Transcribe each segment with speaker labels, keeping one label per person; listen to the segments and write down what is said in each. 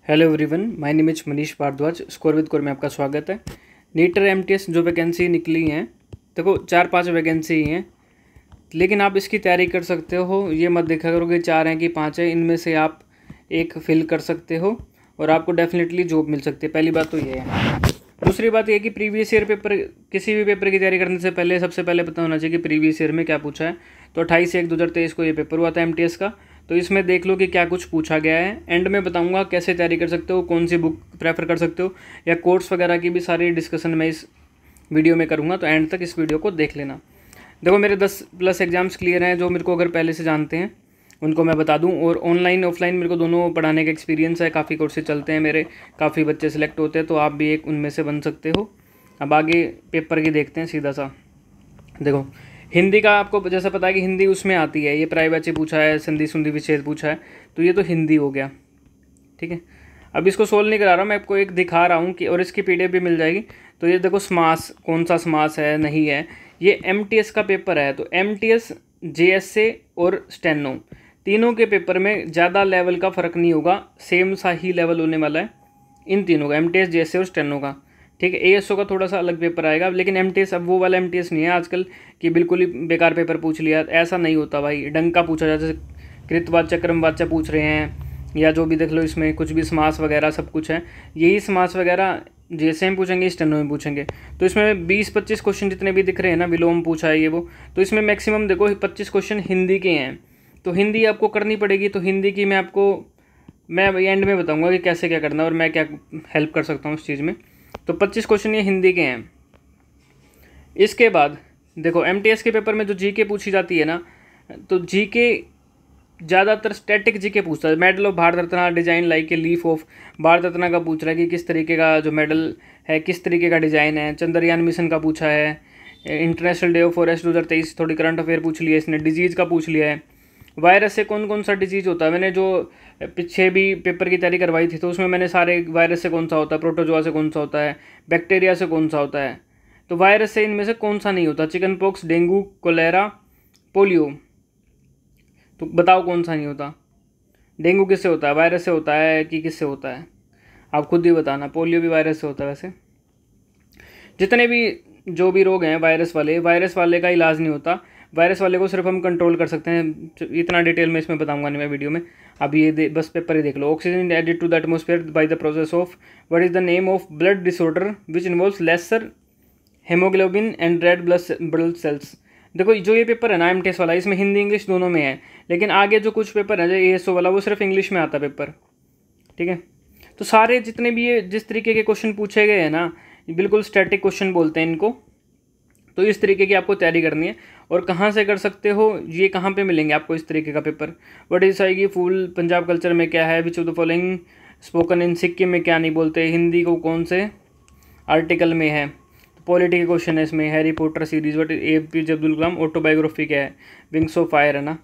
Speaker 1: Hello everyone, my name is Manish Bhardwaj. Score with core में आपका स्वागत है। नीट और एमटीएस जो वैकेंसी निकली हैं, देखो 4-5 वैकेंसी ही हैं, लेकिन आप इसकी तैयारी कर सकते हो। ये मत देखा करो कि 4 हैं कि 5 हैं, इनमें से आप एक फिल कर सकते हो और आपको डेफिनेटली जॉब मिल सकती है। पहली बात तो ये है। दूसरी बात ये कि प्रीवियस ईयर पेपर, किसी भी पेपर की तैयारी करने से पहले सबसे पहले पता होना चाहिए कि प्रीवियस ईयर में क्या पूछा है। तो 28/1/2023 को ये पेपर हुआ था एमटीएस का, तो इसमें देख लो कि क्या कुछ पूछा गया है। एंड में बताऊंगा कैसे तैयारी कर सकते हो, कौन सी बुक प्रेफर कर सकते हो, या कोर्स वगैरह की भी सारी डिस्कशन मैं इस वीडियो में करूँगा। तो एंड तक इस वीडियो को देख लेना। देखो, मेरे 10+ एग्जाम्स क्लियर हैं। जो मेरे को अगर पहले से जानते हैं उनको मैं बता दूं, और ऑनलाइन ऑफलाइन मेरे को दोनों पढ़ाने का एक्सपीरियंस है। काफ़ी कोर्सेज चलते हैं मेरे, काफ़ी बच्चे सेलेक्ट होते हैं, तो आप भी एक उनमें से बन सकते हो। अब आगे पेपर की देखते हैं सीधा सा। देखो, हिंदी का आपको जैसा पता है कि हिंदी उसमें आती है, ये प्रायवाची पूछा है, संधि सुंधी विच्छेद पूछा है, तो ये तो हिंदी हो गया। ठीक है, अब इसको सोल्व नहीं करा रहा, मैं आपको एक दिखा रहा हूँ कि, और इसकी पीडीएफ भी मिल जाएगी। तो ये देखो, समास कौन सा समास है नहीं है, ये एमटीएस का पेपर है। तो एमटीएस, जेएसए और स्टेनो, तीनों के पेपर में ज़्यादा लेवल का फ़र्क नहीं होगा, सेम सा ही लेवल होने वाला है इन तीनों का, एमटीएस, जेएसए और स्टेनो का। ठीक है, एएसओ का थोड़ा सा अलग पेपर आएगा, लेकिन एमटीएस अब वो वाला एमटीएस नहीं है आजकल कि बिल्कुल ही बेकार पेपर पूछ लिया। ऐसा नहीं होता भाई, ढंग का पूछा जाता है। कृतवाच्य क्रमवाच्य पूछ रहे हैं, या जो भी देख लो, इसमें कुछ भी समास वगैरह सब कुछ है। यही समास वगैरह जैसे हम पूछेंगे, स्टेनो में पूछेंगे। तो इसमें 20-25 क्वेश्चन जितने भी दिख रहे हैं ना, विलोम पूछा है ये वो, तो इसमें मैक्सिमम देखो 25 क्वेश्चन हिंदी के हैं। तो हिंदी आपको करनी पड़ेगी। तो हिंदी की मैं एंड में बताऊंगा कि कैसे क्या करना है और मैं क्या हेल्प कर सकता हूँ उस चीज़ में। तो 25 क्वेश्चन ये हिंदी के हैं। इसके बाद देखो, एमटीएस के पेपर में जो जीके पूछी जाती है ना, तो जीके ज़्यादातर स्टैटिक जीके पूछता है। Medal of Bharat Ratna design like a leaf of Bharat Ratna का पूछ रहा है कि किस तरीके का जो मेडल है, किस तरीके का डिज़ाइन है। चंद्रयान मिशन का पूछा है। इंटरनेशनल डे ऑफ फॉरेस्ट 2023, थोड़ी करंट अफेयर पूछ लिया इसने। डिजीज़ का पूछ लिया है। वायरस से कौन कौन सा डिजीज़ होता है, मैंने जो पीछे भी पेपर की तैयारी करवाई थी तो उसमें मैंने सारे वायरस से कौन सा होता है, प्रोटोजोआ से कौन सा होता है, बैक्टीरिया से कौन सा होता है। तो वायरस से इनमें से कौन सा नहीं होता, chicken pox, dengue, cholera, polio. तो बताओ कौन सा नहीं होता। डेंगू किससे होता है, वायरस से होता है कि किससे होता है, आप खुद ही बताना। पोलियो भी वायरस से होता है। वैसे जितने भी जो भी रोग हैं वायरस वाले का इलाज नहीं होता। वायरस वाले को सिर्फ हम कंट्रोल कर सकते हैं। इतना डिटेल में इसमें बताऊंगा नहीं मैं वीडियो में। अब ये बस पेपर ही देख लो। Oxygen added to the atmosphere by the process of what is the name of blood disorder which involves lesser hemoglobin and red blood cells. देखो, जो ये पेपर है ना एमटीएस वाला, इसमें हिंदी इंग्लिश दोनों में है, लेकिन आगे जो कुछ पेपर है जो एएसओ वाला, वो सिर्फ इंग्लिश में आता पेपर। ठीक है, तो सारे जितने भी ये जिस तरीके के क्वेश्चन पूछे गए हैं ना, बिल्कुल स्टैटिक क्वेश्चन बोलते हैं इनको। तो इस तरीके की आपको तैयारी करनी है। और कहाँ से कर सकते हो, ये कहाँ पे मिलेंगे आपको इस तरीके का पेपर। व्हाट इज आएगी फुल पंजाब कल्चर में क्या है, which of the following spoken in Sikkim में क्या नहीं बोलते, हिंदी को कौन से आर्टिकल में है। पॉलिटी के क्वेश्चन है इसमें। Harry Potter series, what APJ Abdul Kalam autobiography क्या है, विंग्स ऑफ फायर है ना।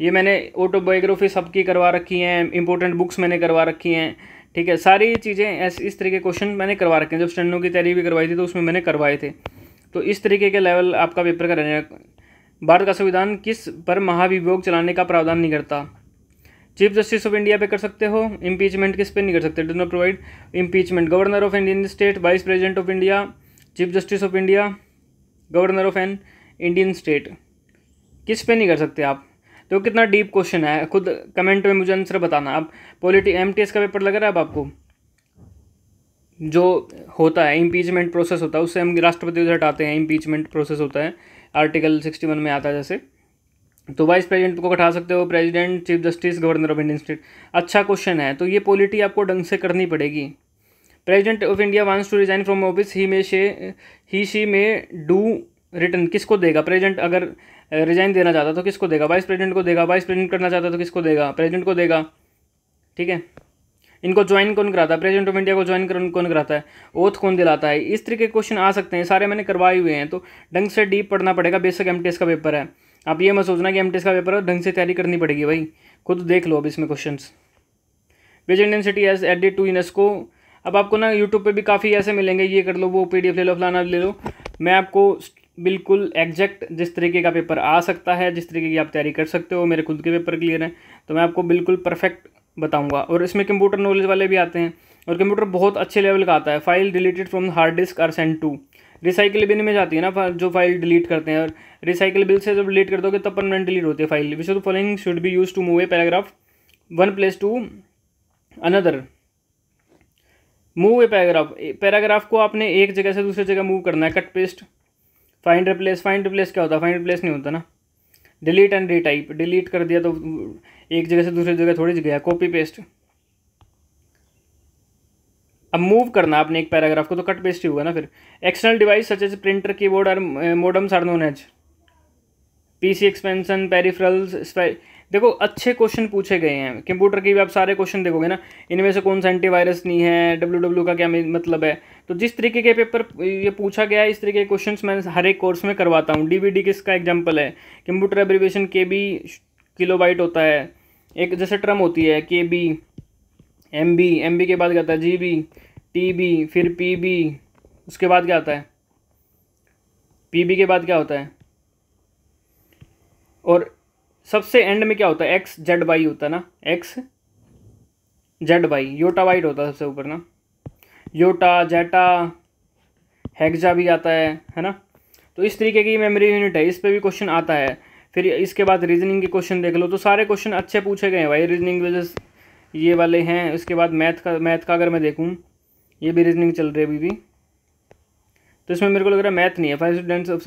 Speaker 1: ये मैंने ऑटोबायोग्राफी सबकी करवा रखी हैं, इंपॉर्टेंट बुक्स मैंने करवा रखी हैं। ठीक है, सारी चीज़ें ऐसे इस तरीके क्वेश्चन मैंने करवा रखे हैं। जब स्टेनो की तैयारी भी करवाई थी तो उसमें मैंने करवाए थे। तो इस तरीके के लेवल आपका पेपर का रहने। भारत का संविधान किस पर महाभियोग चलाने का प्रावधान नहीं करता। चीफ जस्टिस ऑफ इंडिया पे कर सकते हो, इम्पीचमेंट किस पे नहीं कर सकते, do not provide impeachment. Governor of Indian state, vice president of India, chief justice of India, governor of an Indian state, किस पे नहीं कर सकते आप। तो कितना डीप क्वेश्चन है, खुद कमेंट में मुझे आंसर बताना। अब पॉलिटी एमटीएस का पेपर लग रहा है अब आपको, जो होता है इम्पीचमेंट प्रोसेस होता है, उससे हम राष्ट्रपति से हटाते हैं। इम्पीचमेंट प्रोसेस होता है, आर्टिकल 61 में आता है जैसे। तो वाइस प्रेसिडेंट को हटा सकते हो, president, chief justice, governor of Indian state. अच्छा क्वेश्चन है, तो ये पॉलिटी आपको ढंग से करनी पड़ेगी। President of India wants to resign from office, he she may do return, किसको देगा। प्रेसिडेंट अगर रिजाइन देना चाहता तो किसको देगा, वाइस प्रेसिडेंट को देगा। वाइस प्रेसिडेंट करना चाहता तो किसको देगा, प्रेसिडेंट को देगा। ठीक है, इनको ज्वाइन कौन कराता है, प्रेसिडेंट ऑफ इंडिया को ज्वाइन कौन कराता है, ओथ कौन दिलाता है। इस तरीके के क्वेश्चन आ सकते हैं, सारे मैंने करवाए हुए हैं। तो ढंग से डीप पढ़ना पड़ेगा। बेसिक एमटीएस का पेपर है, आप ये मत सोचना कि एमटीएस का पेपर है ढंग से तैयारी करनी पड़ेगी भाई। खुद देख लो अब इसमें question. Which Indian city has added to UNESCO. अब आपको ना यूट्यूब पे भी काफ़ी ऐसे मिलेंगे, ये कर लो, वो पीडीएफ ले लो, फलाना ले लो। मैं आपको बिल्कुल एग्जैक्ट जिस तरीके का पेपर आ सकता है, जिस तरीके की आप तैयारी कर सकते हो, मेरे खुद के पेपर क्लियर हैं, तो मैं आपको बिल्कुल परफेक्ट बताऊंगा। और इसमें कंप्यूटर नॉलेज वाले भी आते हैं, और कंप्यूटर बहुत अच्छे लेवल का आता है। File deleted from hard disk are sent to, recycle bin में जाती है ना जो फाइल डिलीट करते हैं, और रिसाइकिल बिल से जब डिलीट कर दोगे तब परमानेंट डिलीट होती है file. Which the following should be use to move a paragraph one place to another. Move a paragraph, paragraph को आपने एक जगह से दूसरी जगह मूव करना है। Cut paste, find replace, find replace क्या होता है? फाइंड रिप्लेस नहीं होता ना। डिलीट एंड रीटाइप, डिलीट कर दिया तो एक जगह से दूसरी जगह थोड़ी गया। कॉपी पेस्ट, अब मूव करना आपने एक पैराग्राफ को तो कट पेस्ट ही होगा ना फिर। External device such as printer, keyboard और modems are known as PC expansion, peripherals. देखो अच्छे क्वेश्चन पूछे गए हैं कंप्यूटर के भी, आप सारे क्वेश्चन देखोगे ना, इनमें से कौन सा एंटीवायरस नहीं है, डब्ल्यू का क्या मतलब है। तो जिस तरीके के पेपर ये पूछा गया है इस तरीके के क्वेश्चंस मैं हर एक कोर्स में करवाता हूँ। डीवीडी किसका एग्जांपल है? कंप्यूटर एब्रिविएशन केबी किलोबाइट होता है, एक जैसे टर्म होती है केबी, एमबी के बाद क्या आता है? जीबी, टीबी, फिर पीबी, उसके बाद क्या आता है? पीबी के बाद क्या होता है? और सबसे एंड में क्या होता है? एक्स जेड वाई होता है ना, एक्स जेड वाई। योटा वाइट होता है सबसे ऊपर ना, योटा, जेटा, हेक्सा भी आता है ना। तो इस तरीके की मेमोरी यूनिट है, इस पे भी क्वेश्चन आता है। फिर इसके बाद रीजनिंग के क्वेश्चन देख लो, तो सारे क्वेश्चन अच्छे पूछे गए हैं भाई। रीजनिंग वजह ये वाले हैं। इसके बाद मैथ का अगर मैं देखूँ, ये भी रीजनिंग चल रही है अभी भी, तो इसमें मेरे को लग रहा है मैथ नहीं है। 5 स्टूडेंट्स ऑफ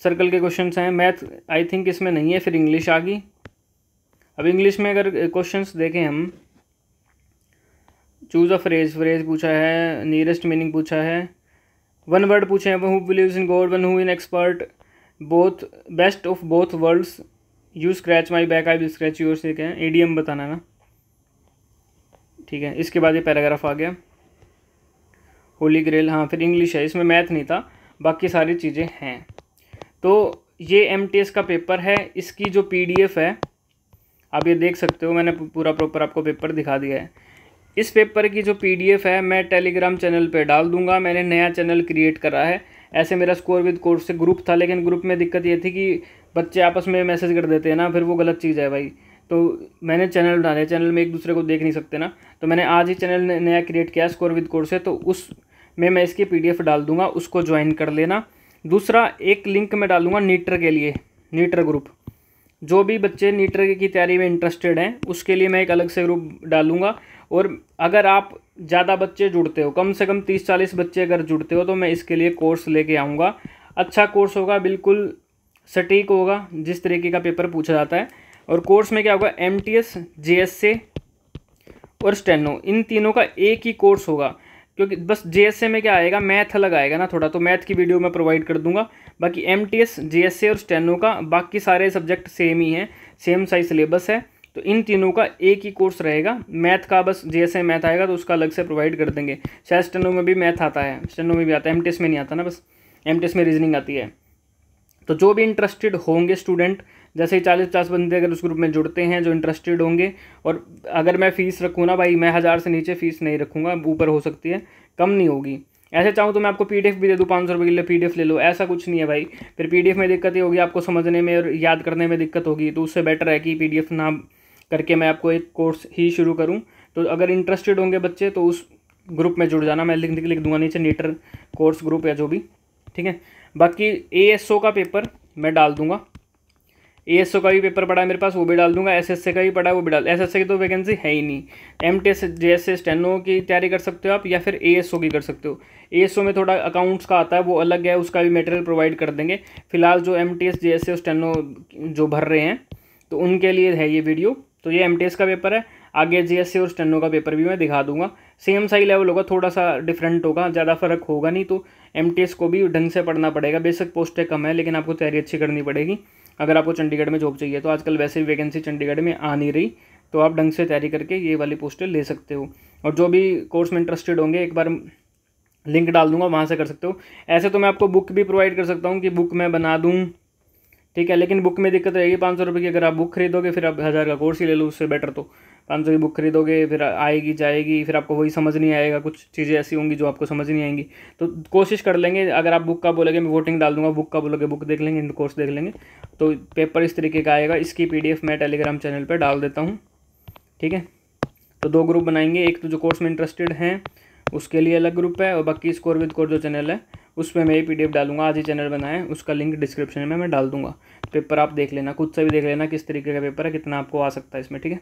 Speaker 1: सर्कल के क्वेश्चन हैं। मैथ आई थिंक इसमें नहीं है। फिर इंग्लिश आ गई। अब इंग्लिश में अगर क्वेश्चंस देखें हम, चूज अ फ्रेज पूछा है, नियरेस्ट मीनिंग पूछा है, वन वर्ड पूछे हैं, who believes in God, one who in expert, both best of both worlds, you scratch my back I will scratch your से क्या है, ईडीएम बताना ना, ठीक है। इसके बाद ये पैराग्राफ आ गया, होली ग्रेल, हाँ। फिर इंग्लिश है, इसमें मैथ नहीं था, बाकी सारी चीज़ें हैं। तो ये एमटीएस का पेपर है। इसकी जो पीडीएफ है आप ये देख सकते हो, मैंने पूरा प्रॉपर आपको पेपर दिखा दिया है। इस पेपर की जो पीडीएफ है मैं टेलीग्राम चैनल पे डाल दूंगा। मैंने नया चैनल क्रिएट करा है। ऐसे मेरा स्कोर विद कोर्स से ग्रुप था, लेकिन ग्रुप में दिक्कत ये थी कि बच्चे आपस में मैसेज कर देते हैं ना, फिर वो गलत चीज़ है भाई। तो मैंने चैनल डाले, चैनल में एक दूसरे को देख नहीं सकते ना, तो मैंने आज ही चैनल नया क्रिएट किया स्कोर विद कोर्स से, तो उसमें मैं इसकी पीडीएफ डाल दूंगा, उसको ज्वाइन कर लेना। दूसरा एक लिंक मैं डालूंगा नीटर के लिए, नीटर ग्रुप। जो भी बच्चे नीटर की तैयारी में इंटरेस्टेड हैं उसके लिए मैं एक अलग से ग्रुप डालूंगा। और अगर आप ज़्यादा बच्चे जुड़ते हो, कम से कम 30-40 बच्चे अगर जुड़ते हो, तो मैं इसके लिए कोर्स लेके आऊँगा। अच्छा कोर्स होगा, बिल्कुल सटीक होगा, जिस तरीके का पेपर पूछा जाता है। और कोर्स में क्या होगा? एमटीएस, जेएसए और स्टेनो, इन तीनों का एक ही कोर्स होगा। क्योंकि बस जेएसए में क्या आएगा, मैथ अलग आएगा ना थोड़ा, तो मैथ की वीडियो मैं प्रोवाइड कर दूंगा। बाकी एमटीएस, जेएसए और स्टेनो का बाकी सारे सब्जेक्ट सेम ही हैं, सेम साइज सिलेबस है। तो इन तीनों का एक ही कोर्स रहेगा। मैथ का बस जेएसए मैथ आएगा तो उसका अलग से प्रोवाइड कर देंगे। शायद स्टेनो में भी मैथ आता है, स्टेनो में भी आता है, एमटीएस में नहीं आता ना, बस एमटीएस में रीजनिंग आती है। तो जो भी इंटरेस्टेड होंगे स्टूडेंट, जैसे 40-50 बंदे अगर उस ग्रुप में जुड़ते हैं जो इंटरेस्टेड होंगे, और अगर मैं फ़ीस रखूँ ना भाई, मैं 1000 से नीचे फ़ीस नहीं रखूँगा, ऊपर हो सकती है, कम नहीं होगी। ऐसे चाहूँ तो मैं आपको पीडीएफ भी दे दूँ, 500 रुपये के लिए पीडीएफ ले लो, ऐसा कुछ नहीं है भाई। फिर पीडीएफ में दिक्कत ही होगी, आपको समझने में और याद करने में दिक्कत होगी, तो उससे बेटर है कि पीडीएफ ना करके मैं आपको एक कोर्स ही शुरू करूँ। तो अगर इंटरेस्टेड होंगे बच्चे तो उस ग्रुप में जुड़ जाना, मैं लिख दूँगा नीचे, नीटर कोर्स ग्रुप या जो भी, ठीक है। बाकी एएसओ का पेपर मैं डाल दूँगा, एएसओ का भी पेपर पड़ा है मेरे पास, वो भी डाल दूंगा। एसएससी का भी पड़ा है, वो भी डाल। एसएससी की तो वैकेंसी है ही नहीं। एमटीएस, जेएसए, स्टेनो की तैयारी कर सकते हो आप, या फिर एएसओ की कर सकते हो। एएसओ में थोड़ा अकाउंट्स का आता है, वो अलग है, उसका भी मटेरियल प्रोवाइड कर देंगे। फिलहाल जो एमटीएस, जेएसए और स्टेनो जो भर रहे हैं तो उनके लिए है ये वीडियो। तो ये एमटीएस का पेपर है, आगे जेएसए और स्टेनो का पेपर भी मैं दिखा दूंगा। सेम साई लेवल होगा, थोड़ा सा डिफरेंट होगा, ज़्यादा फर्क होगा नहीं। तो एमटीएस को भी ढंग से पढ़ना पड़ेगा, बेशक पोस्टें कम है लेकिन आपको तैयारी अच्छी करनी पड़ेगी अगर आपको चंडीगढ़ में जॉब चाहिए। तो आजकल वैसे भी वैकेंसी चंडीगढ़ में आ नहीं रही, तो आप ढंग से तैयारी करके ये वाली पोस्टें ले सकते हो। और जो भी कोर्स में इंटरेस्टेड होंगे, एक बार लिंक डाल दूंगा, वहाँ से कर सकते हो। ऐसे तो मैं आपको बुक भी प्रोवाइड कर सकता हूँ कि बुक मैं बना दूँ, ठीक है, लेकिन बुक में दिक्कत रहेगी 500 रुपये की। अगर आप बुक खरीदोगे फिर आप 1000 का कोर्स ही ले लो, उससे बेटर तो 500 की बुक खरीदोगे, फिर आएगी जाएगी, फिर आपको वही समझ नहीं आएगा, कुछ चीज़ें ऐसी होंगी जो आपको समझ नहीं आएंगी। तो कोशिश कर लेंगे, अगर आप बुक का बोलोगे मैं वोटिंग डाल दूंगा, बुक का बोलोगे बुक देख लेंगे, कोर्स देख लेंगे। तो पेपर इस तरीके का आएगा। इसकी पीडीएफ मैं टेलीग्राम चैनल पर डाल देता हूँ, ठीक है। तो 2 ग्रुप बनाएंगे, एक तो जो कोर्स में इंटरेस्टेड हैं उसके लिए अलग ग्रुप है, और बाकी स्कोर विद कोर जो चैनल है उस पर मैं ये PDF डालूंगा। आज ही चैनल बनाया है, उसका लिंक डिस्क्रिप्शन में मैं डाल दूंगा। पेपर आप देख लेना, खुद से भी देख लेना किस तरीके का पेपर है, कितना आपको आ सकता है इसमें, ठीक है।